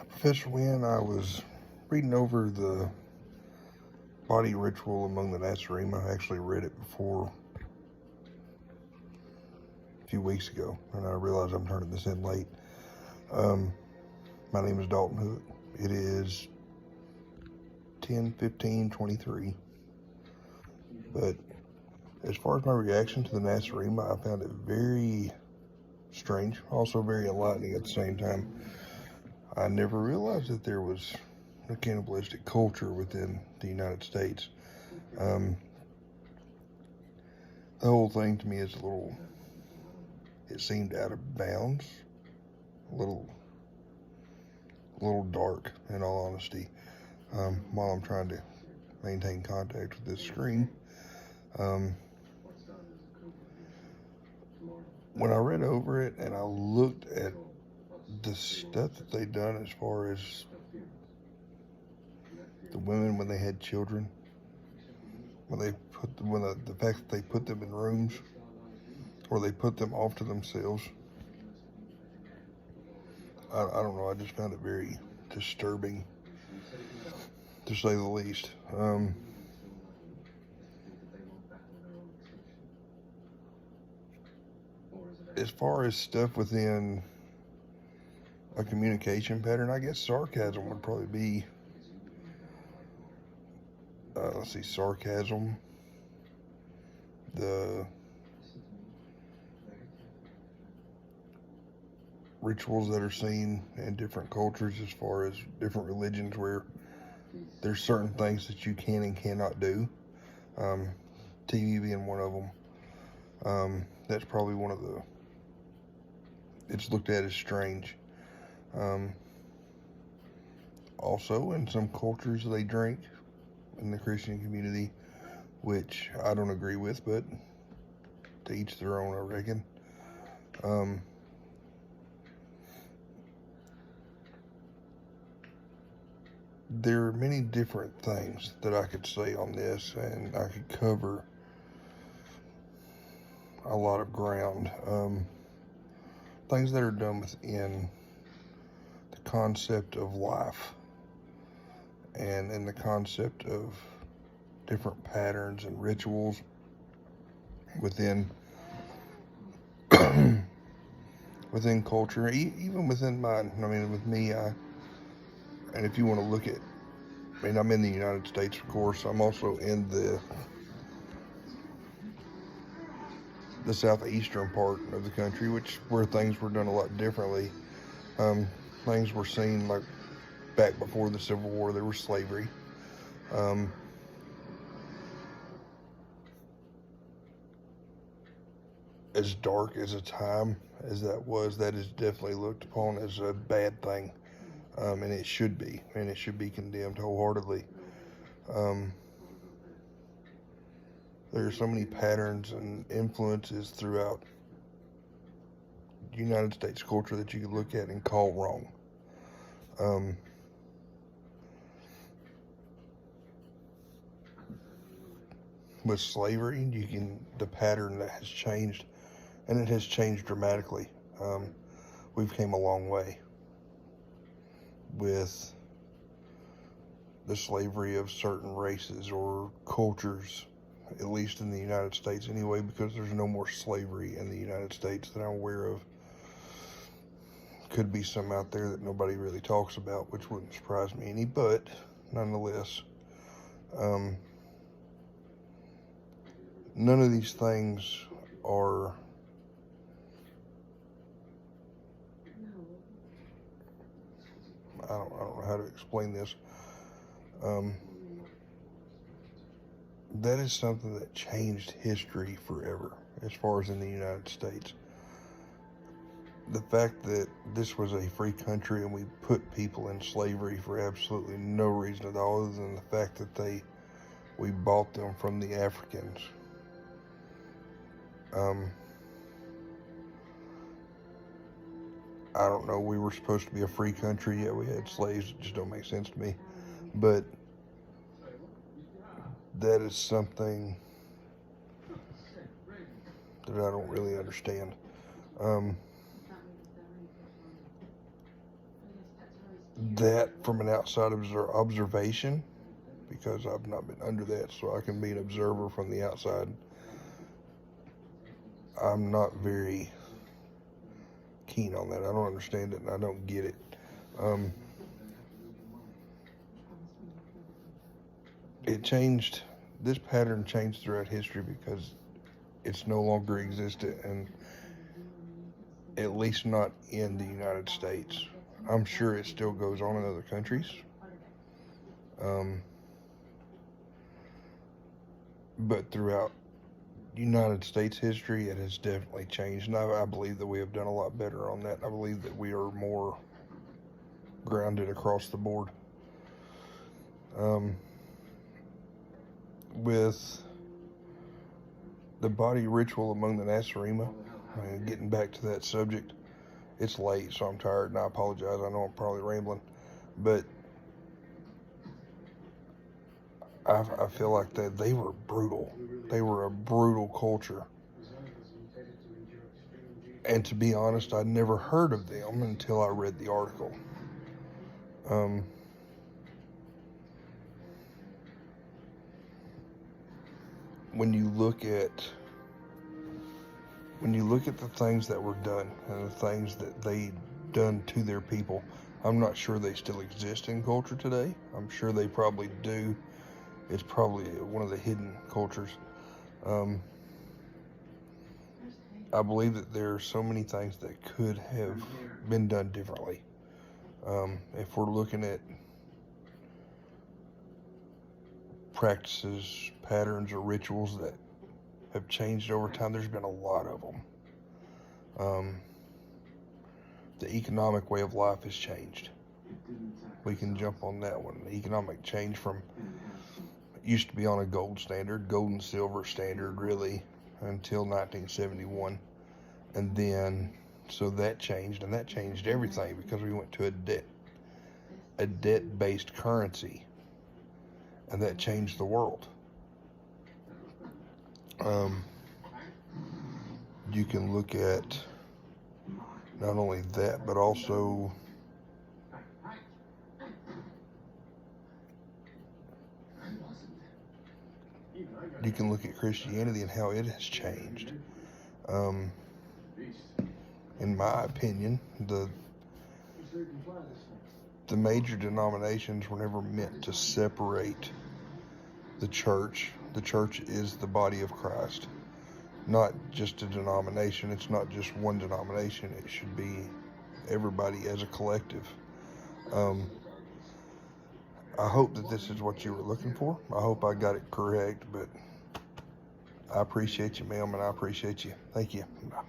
Professor Wynn, I was reading over the body ritual among the Nazarene. I actually read it before a few weeks ago, and I realize I'm turning this in late. My name is Dalton Hook. It is 10/15/23. But as far as my reaction to the Nazarene, I found it very strange, also very enlightening at the same time. I never realized that there was a cannibalistic culture within the United States. The whole thing to me is it seemed out of bounds, a little dark, in all honesty. While I'm trying to maintain contact with this screen, when I read over it and I looked at the stuff that they done as far as the women when they had children, the fact that they put them in rooms or they put them off to themselves, I don't know. I just found it very disturbing, to say the least. As far as stuff within a communication pattern, I guess sarcasm would probably be, sarcasm, the rituals that are seen in different cultures as far as different religions where there's certain things that you can and cannot do. TV being one of them. That's probably one of it's looked at as strange. Also, in some cultures, they drink in the Christian community, which I don't agree with, but to each their own, I reckon. There are many different things that I could say on this, and I could cover a lot of ground. Things that are done within the concept of life and in the concept of different patterns and rituals within within culture, even within mine. I mean, with me, and if you want to look at, I'm in the United States, of course. I'm also in the southeastern part of the country, where things were done a lot differently. Things were seen like back before the Civil War. There was slavery. As dark as a time as that is definitely looked upon as a bad thing, and it should be condemned wholeheartedly. There are so many patterns and influences throughout United States culture that you could look at and call wrong. With slavery, the pattern that has changed, and it has changed dramatically. We've came a long way with the slavery of certain races or cultures, at least in the United States anyway, because there's no more slavery in the United States that I'm aware of. Could be some out there that nobody really talks about, which wouldn't surprise me any, but nonetheless, none of these things are I don't know how to explain this. That is something that changed history forever, as far as in the United States. The fact that this was a free country and we put people in slavery for absolutely no reason at all, other than the fact that we bought them from the Africans. I don't know, we were supposed to be a free country, yet we had slaves. It just don't make sense to me. But that is something that I don't really understand. that from an outside observation, because I've not been under that, so I can be an observer from the outside. I'm not very keen on that. I don't understand it, and I don't get it. It changed. This pattern changed throughout history because it's no longer existent, and at least not in the United States. I'm sure it still goes on in other countries. But throughout United States history, it has definitely changed, and I believe that we have done a lot better on that. I believe that we are more grounded across the board. With the body ritual among the Nasarima, and getting back to that subject, it's late, so I'm tired, and I apologize. I know I'm probably rambling, but I feel like that they were brutal. They were a brutal culture. And to be honest, I'd never heard of them until I read the article. When you look at the things that were done and the things that they done to their people, I'm not sure they still exist in culture today. I'm sure they probably do. It's probably one of the hidden cultures. I believe that there are so many things that could have been done differently. If we're looking at practices, patterns, or rituals that have changed over time, there's been a lot of them. The economic way of life has changed. We can jump on that one. The economic change from used to be on a gold and silver standard, really, until 1971. And then, so that changed, and that changed everything because we went to a debt-based currency, and that changed the world. You can look at not only that, but also you can look at Christianity and how it has changed. In my opinion, the major denominations were never meant to separate the church. The church is the body of Christ, not just a denomination. It's not just one denomination. It should be everybody as a collective. I hope that this is what you were looking for. I hope I got it correct, but I appreciate you, ma'am, and I appreciate you. Thank you. Bye.